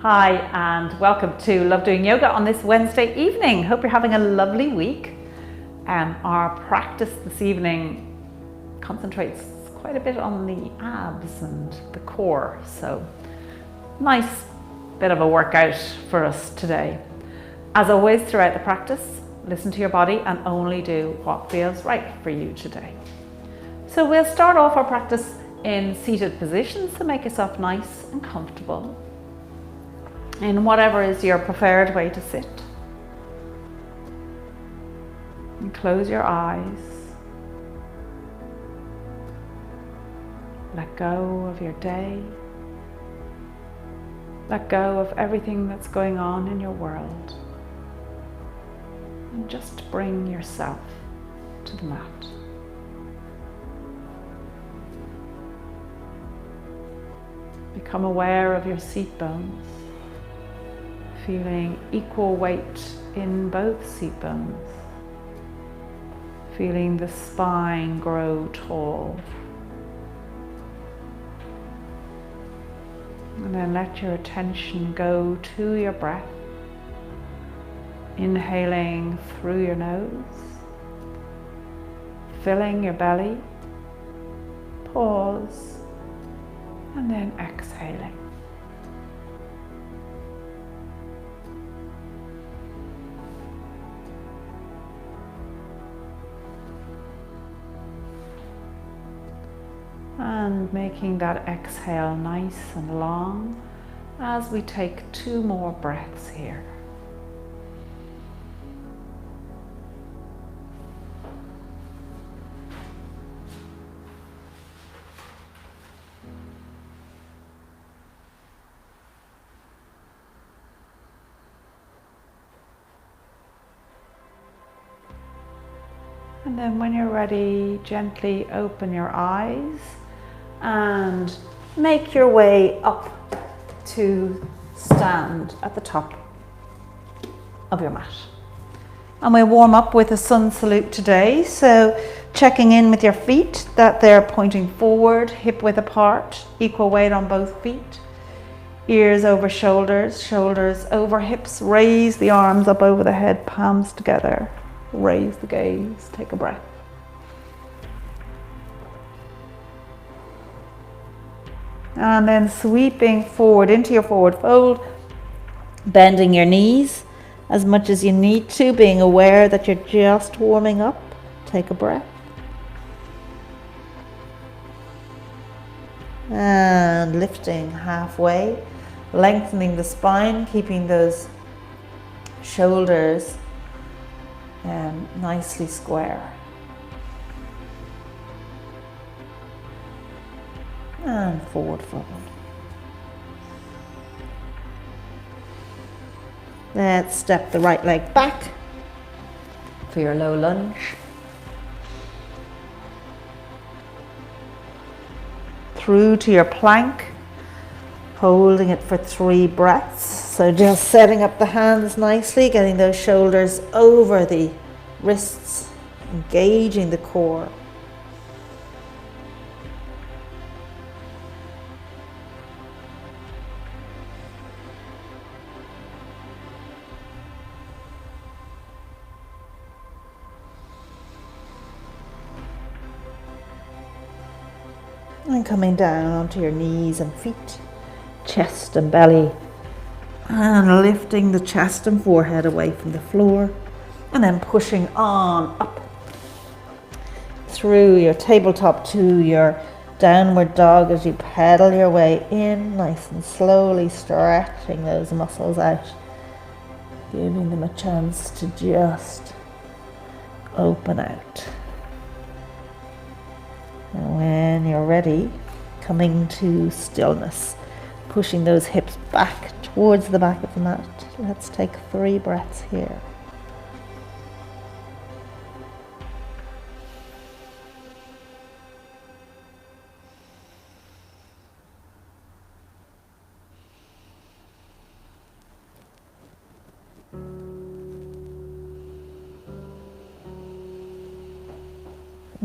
Hi and welcome to Love Doing Yoga on this Wednesday evening. Hope you're having a lovely week. Our practice this evening concentrates quite a bit on the abs and the core, so nice bit of a workout for us today. As always throughout the practice, listen to your body and only do what feels right for you today. So we'll start off our practice in seated position, so make yourself nice and comfortable in whatever is your preferred way to sit. And close your eyes. Let go of your day. Let go of everything that's going on in your world. And just bring yourself to the mat. Become aware of your seat bones. Feeling equal weight in both seat bones. Feeling the spine grow tall. And then let your attention go to your breath. Inhaling through your nose. Filling your belly. Pause. And then exhaling. And making that exhale nice and long as we take 2 more breaths here. And then when you're ready, gently open your eyes and make your way up to stand at the top of your mat. And we'll warm up with a sun salute today. So checking in with your feet that they're pointing forward, hip width apart, equal weight on both feet. Ears over shoulders, shoulders over hips. Raise the arms up over the head, palms together. Raise the gaze, take a breath. And then sweeping forward into your forward fold, bending your knees as much as you need to, being aware that you're just warming up. Take a breath. And lifting halfway, lengthening the spine, keeping those shoulders nicely square. And forward fold. Let's step the right leg back for your low lunge. Through to your plank, holding it for 3 breaths. So just setting up the hands nicely, getting those shoulders over the wrists, engaging the core. And coming down onto your knees and feet, chest and belly, and lifting the chest and forehead away from the floor, and then pushing on up through your tabletop to your downward dog as you pedal your way in, nice and slowly stretching those muscles out, giving them a chance to just open out. And when you're ready, coming to stillness, pushing those hips back towards the back of the mat. Let's take 3 breaths here.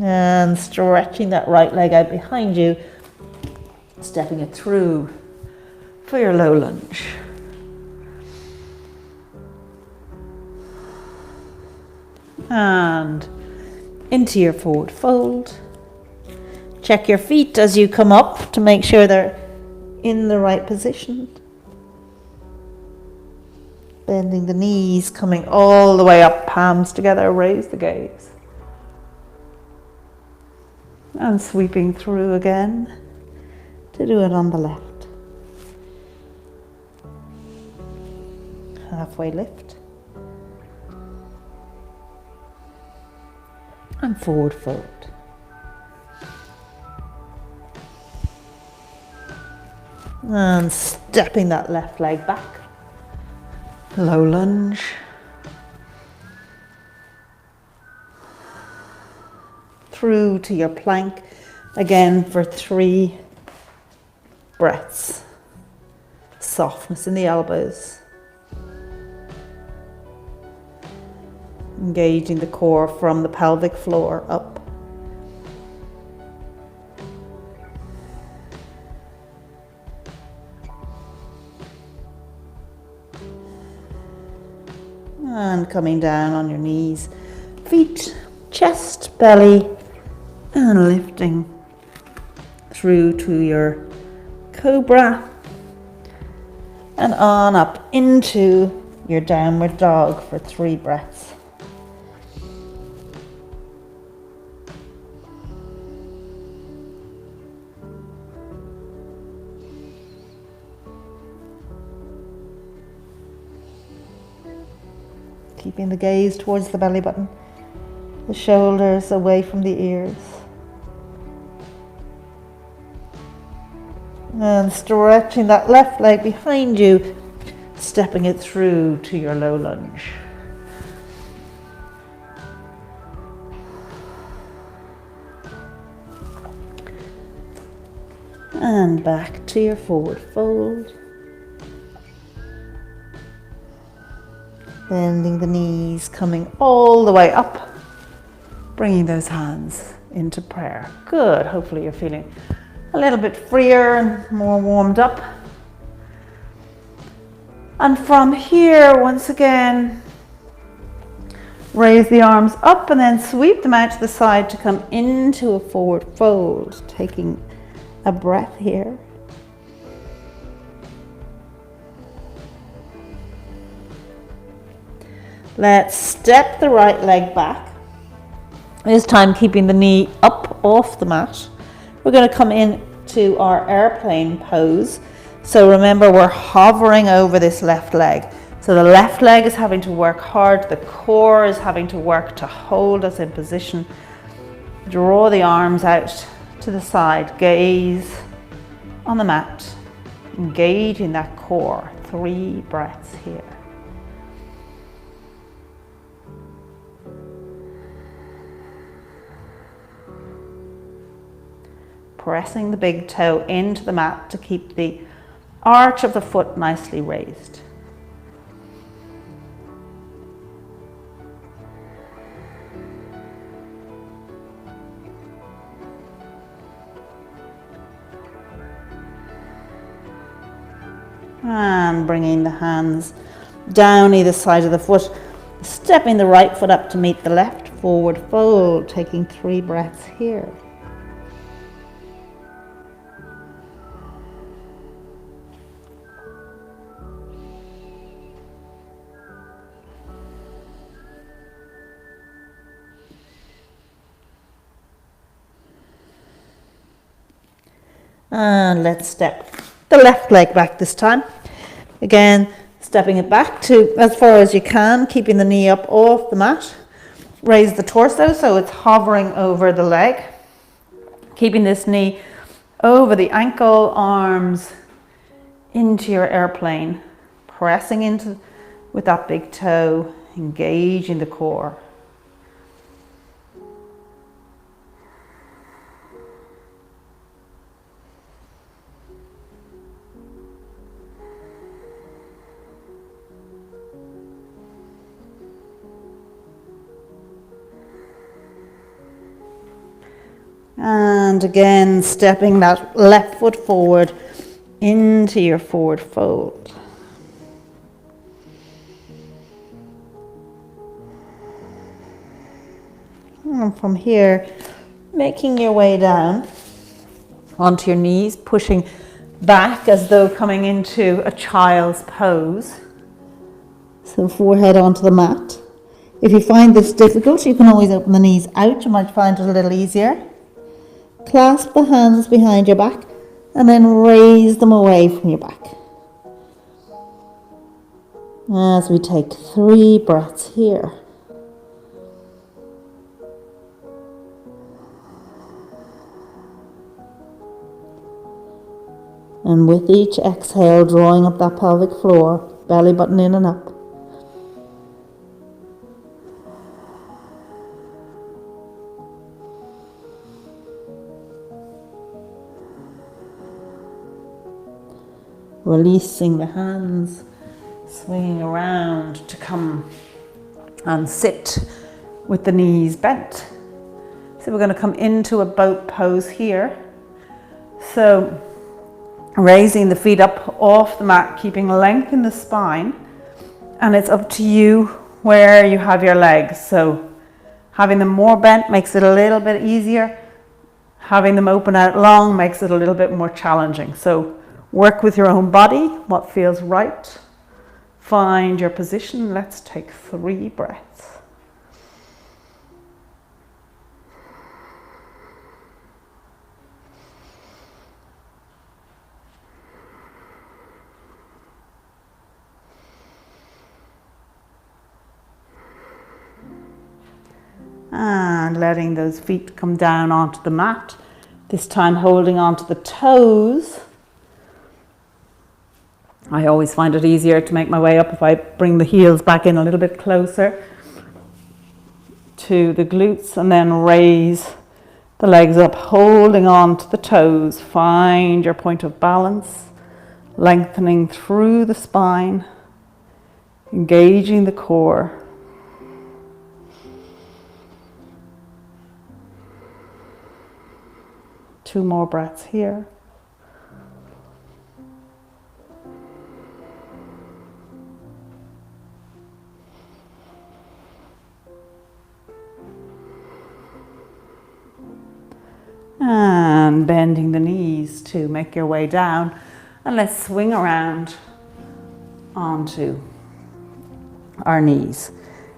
And stretching that right leg out behind you, stepping it through for your low lunge. and into your forward fold. Check your feet as you come up to make sure they're in the right position. Bending the knees, coming all the way up, palms together, raise the gaze. And sweeping through again to do it on the left. Halfway lift. And forward fold. And stepping that left leg back. Low lunge. Through to your plank again for 3 breaths. Softness in the elbows. Engaging the core from the pelvic floor up. And coming down on your knees, feet, chest, belly, and lifting through to your cobra and on up into your downward dog for 3 breaths. Keeping the gaze towards the belly button, the shoulders away from the ears. And stretching that left leg behind you, stepping it through to your low lunge. And back to your forward fold. Bending the knees, coming all the way up, bringing those hands into prayer. Good, hopefully you're feeling a little bit freer and more warmed up. And from here, once again, raise the arms up and then sweep them out to the side to come into a forward fold, taking a breath here. Let's step the right leg back. This time keeping the knee up off the mat. We're going to come into our airplane pose. So remember, we're hovering over this left leg. So the left leg is having to work hard. The core is having to work to hold us in position. Draw the arms out to the side. Gaze on the mat. Engage in that core. 3 breaths here. Pressing the big toe into the mat to keep the arch of the foot nicely raised. And bringing the hands down either side of the foot, stepping the right foot up to meet the left, forward fold, taking 3 breaths here. And let's step the left leg back this time. Again, stepping it back to as far as you can, keeping the knee up off the mat. Raise the torso so it's hovering over the leg. Keeping this knee over the ankle, arms into your airplane. Pressing into with that big toe, engaging the core. And again, stepping that left foot forward into your forward fold. And from here, making your way down onto your knees, pushing back as though coming into a child's pose. So forehead onto the mat. If you find this difficult, you can always open the knees out. You might find it a little easier. Clasp the hands behind your back and then raise them away from your back. As we take 3 breaths here. And with each exhale, drawing up that pelvic floor, belly button in and up. Releasing the hands, swinging around to come and sit with the knees bent. So we're going to come into a boat pose here. So raising the feet up off the mat, keeping length in the spine, and it's up to you where you have your legs. So having them more bent makes it a little bit easier. Having them open out long makes it a little bit more challenging. So work with your own body, what feels right. Find your position. Let's take 3 breaths. And letting those feet come down onto the mat. This time holding onto the toes. I always find it easier to make my way up if I bring the heels back in a little bit closer to the glutes and then raise the legs up, holding on to the toes. Find your point of balance, lengthening through the spine, engaging the core. Two more breaths here. And bending the knees to make your way down. And let's swing around onto our knees.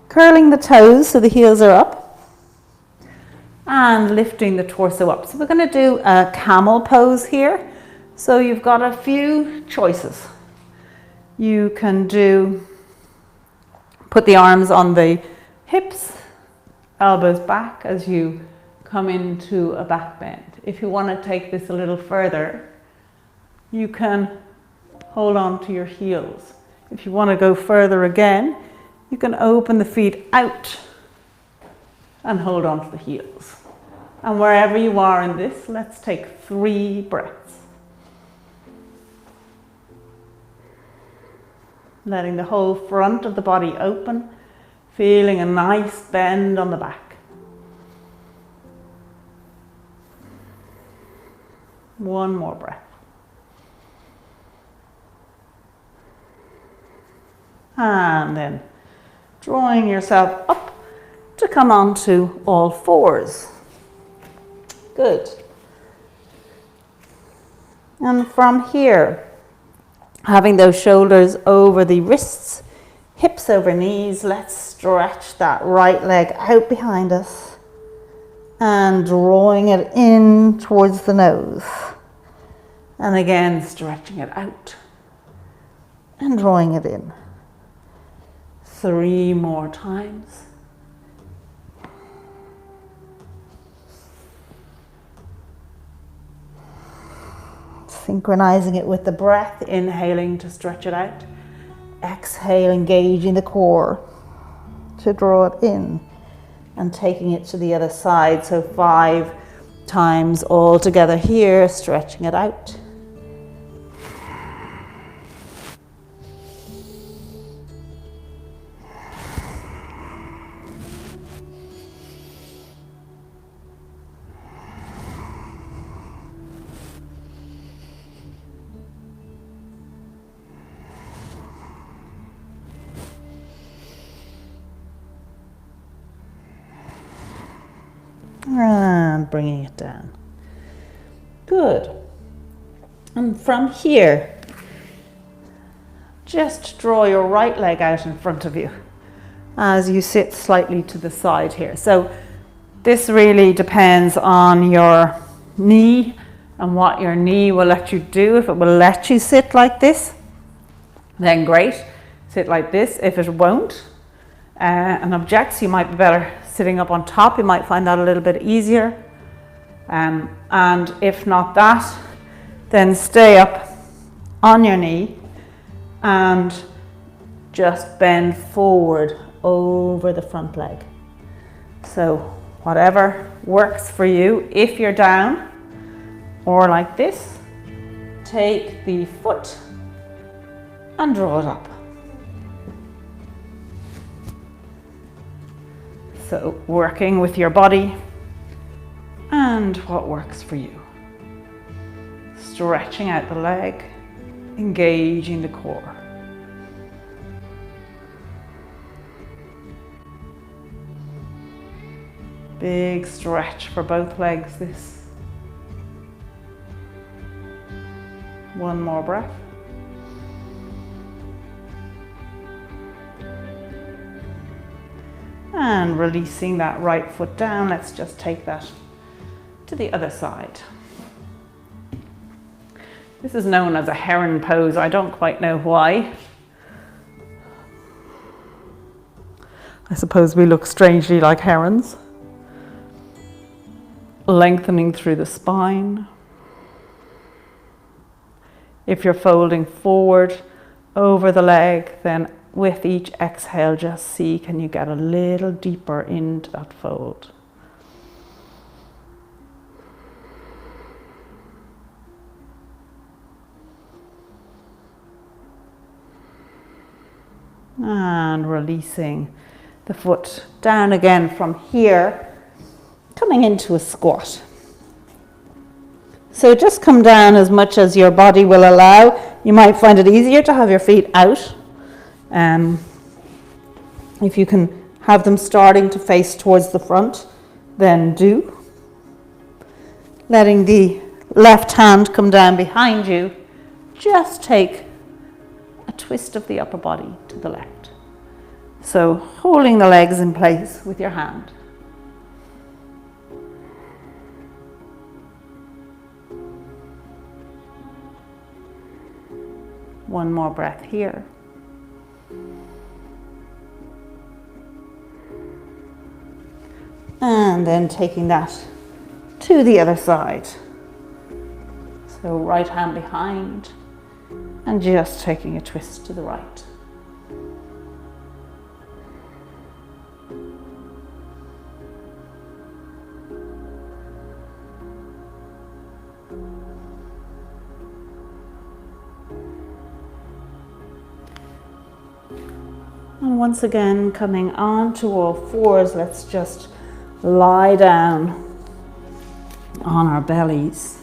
Curling the toes so the heels are up. And lifting the torso up. So we're going to do a camel pose here. So you've got a few choices. You can put the arms on the hips, elbows back as you come into a back bend. If you want to take this a little further, you can hold on to your heels. If you want to go further again, you can open the feet out and hold on to the heels. And wherever you are in this, let's take 3 breaths. Letting the whole front of the body open, feeling a nice bend on the back. One more breath. And then drawing yourself up to come onto all fours. Good. And from here, having those shoulders over the wrists, hips over knees, let's stretch that right leg out behind us and drawing it in towards the nose. And again, stretching it out and drawing it in. 3 more times. Synchronizing it with the breath, inhaling to stretch it out. Exhale, engaging the core to draw it in and taking it to the other side. So 5 times all together here, stretching it out. and bringing it down. Good. And from here, just draw your right leg out in front of you as you sit slightly to the side here. So this really depends on your knee and what your knee will let you do. If it will let you sit like this, then great, sit like this. If it won't and objects, you might be better sitting up on top. You might find that a little bit easier. And if not that, then stay up on your knee and just bend forward over the front leg. So whatever works for you. If you're down or like this, take the foot and draw it up. So working with your body and what works for you. Stretching out the leg, engaging the core. Big stretch for both legs this. One more breath. And releasing that right foot down, let's just take that to the other side. This is known as a heron pose. I don't quite know why. I suppose we look strangely like herons. Lengthening through the spine. If you're folding forward over the leg, then with each exhale, just see, can you get a little deeper into that fold? And releasing the foot down again from here, coming into a squat. So just come down as much as your body will allow. You might find it easier to have your feet out. If you can have them starting to face towards the front, then do. Letting the left hand come down behind you, just take a twist of the upper body to the left. So holding the legs in place with your hand. One more breath here. And then taking that to the other side. So right hand behind and just taking a twist to the right. And once again, coming on to all fours, let's just lie down on our bellies.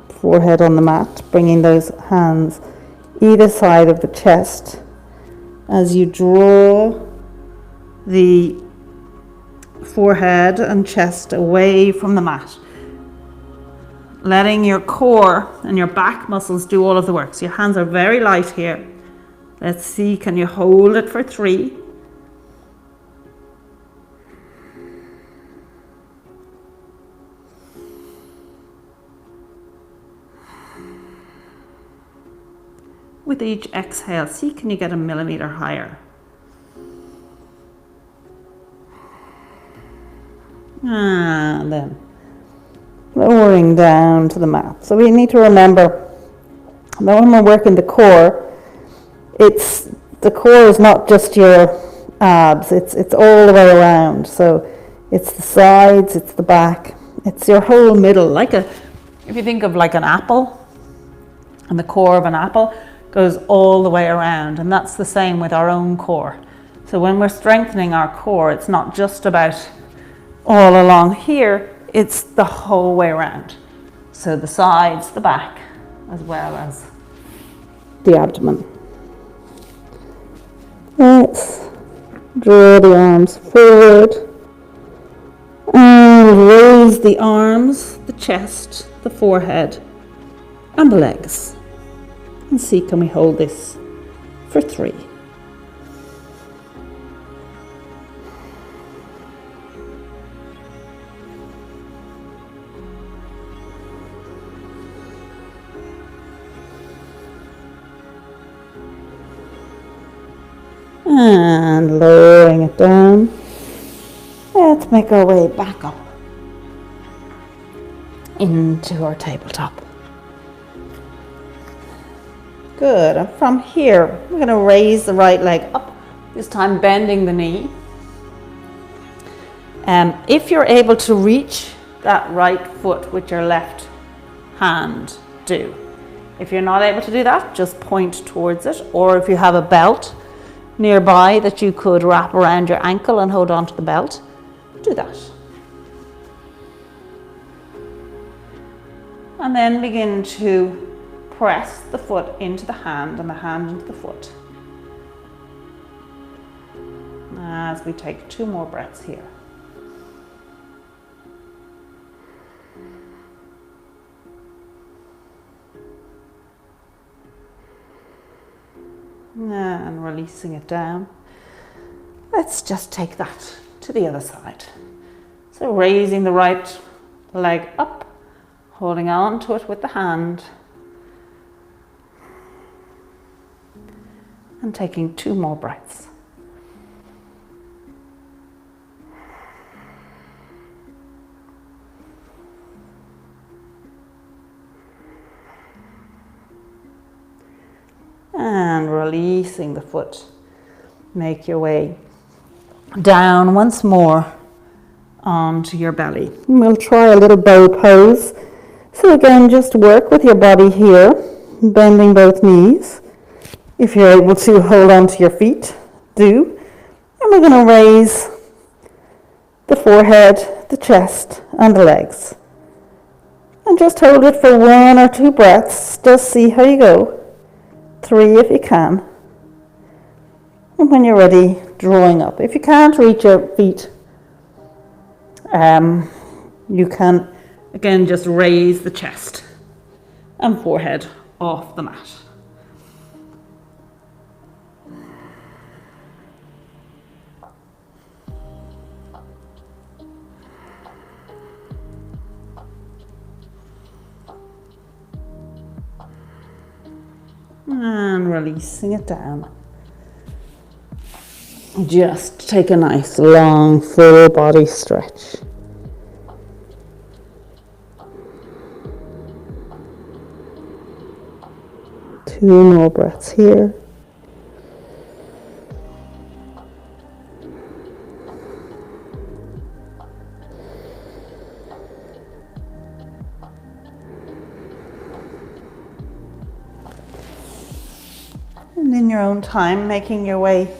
Forehead on the mat, bringing those hands either side of the chest as you draw the forehead and chest away from the mat. Letting your core and your back muscles do all of the work. So your hands are very light here. Let's see, can you hold it for 3? With each exhale, see, can you get a millimeter higher? And then lowering down to the mat. So we need to remember that when we're working the core, the core is not just your abs, it's all the way around. So it's the sides, it's the back, it's your whole middle. If you think of like an apple, and the core of an apple goes all the way around, and that's the same with our own core. So when we're strengthening our core, it's not just about all along here, it's the whole way around. So the sides, the back, as well as the abdomen. Let's draw the arms forward And raise the arms, the chest, the forehead, and the legs. And see, can we hold this for 3? And lowering it down. Let's make our way back up into our tabletop. Good, and from here, we're going to raise the right leg up, this time bending the knee. If you're able to reach that right foot with your left hand, do. If you're not able to do that, just point towards it, or if you have a belt nearby that you could wrap around your ankle and hold on to the belt, do that. And then begin to press the foot into the hand and the hand into the foot. As we take 2 more breaths here. And releasing it down. Let's just take that to the other side. So raising the right leg up, holding on to it with the hand, and taking 2 more breaths. And releasing the foot. Make your way down once more onto your belly. We'll try a little bow pose. So again, just work with your body here, bending both knees. If you're able to hold on to your feet, do. And we're going to raise the forehead, the chest, and the legs. And just hold it for 1 or 2 breaths. Just see how you go. 3 if you can. And when you're ready, drawing up. If you can't reach your feet, you can, again, just raise the chest and forehead off the mat. And releasing it down. Just take a nice long full body stretch. Two more breaths here. And in your own time, making your way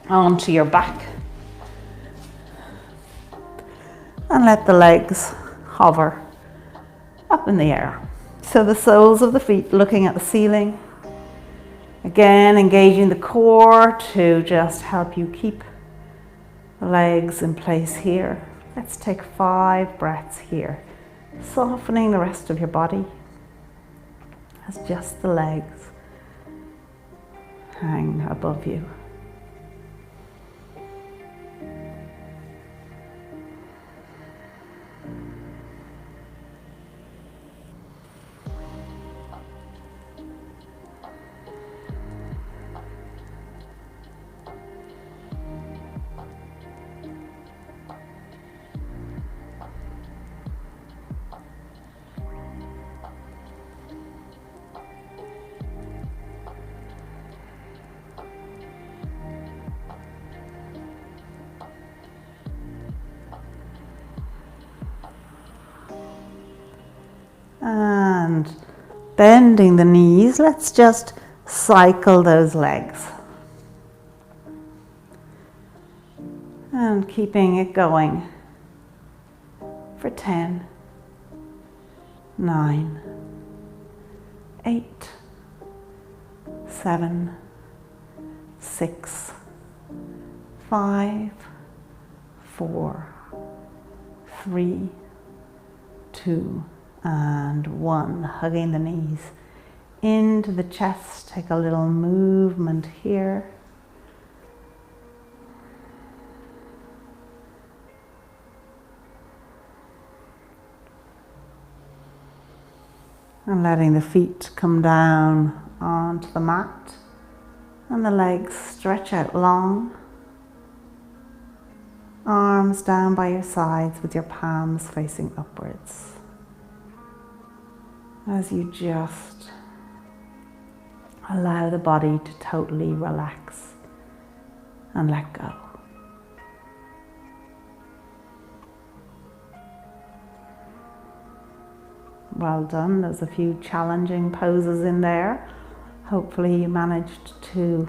onto your back. And let the legs hover up in the air. So the soles of the feet looking at the ceiling. Again, engaging the core to just help you keep the legs in place here. Let's take 5 breaths here, softening the rest of your body as just the legs hang above you. And bending the knees, let's just cycle those legs. And keeping it going for 10, 9, 8, 7, 6, 5, 4, 3, 2, and 1. Hugging the knees into the chest. Take a little movement here. And letting the feet come down onto the mat and the legs stretch out long. Arms down by your sides with your palms facing upwards. As you just allow the body to totally relax and let go. Well done. There's a few challenging poses in there. Hopefully you managed to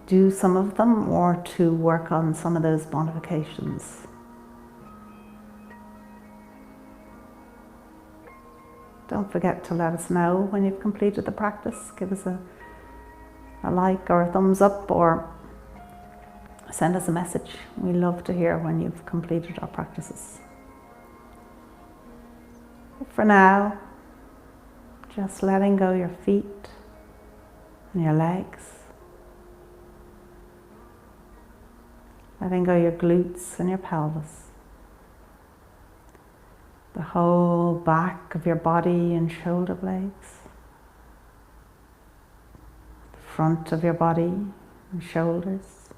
do some of them or to work on some of those modifications. Don't forget to let us know when you've completed the practice. Give us a like or a thumbs up, or send us a message. We love to hear when you've completed our practices. For now, just letting go your feet and your legs. Letting go your glutes and your pelvis. The whole back of your body and shoulder blades. The front of your body and shoulders.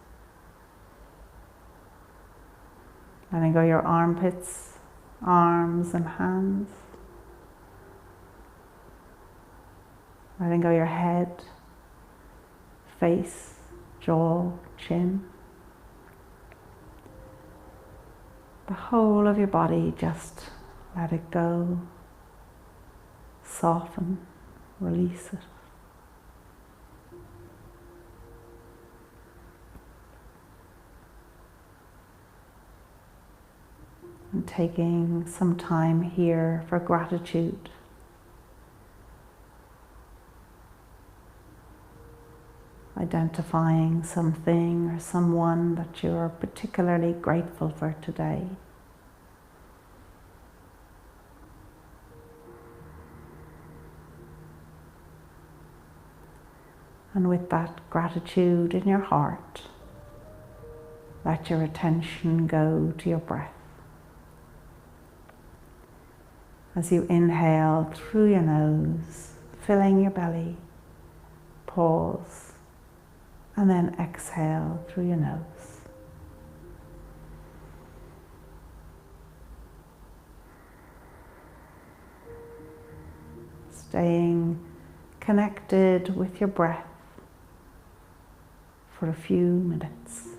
Letting go your armpits, arms and hands. Letting go your head, face, jaw, chin. The whole of your body, just let it go, soften, release it. And taking some time here for gratitude. Identifying something or someone that you're particularly grateful for today. And with that gratitude in your heart, let your attention go to your breath. As you inhale through your nose, filling your belly, pause. And then exhale through your nose. Staying connected with your breath for a few minutes.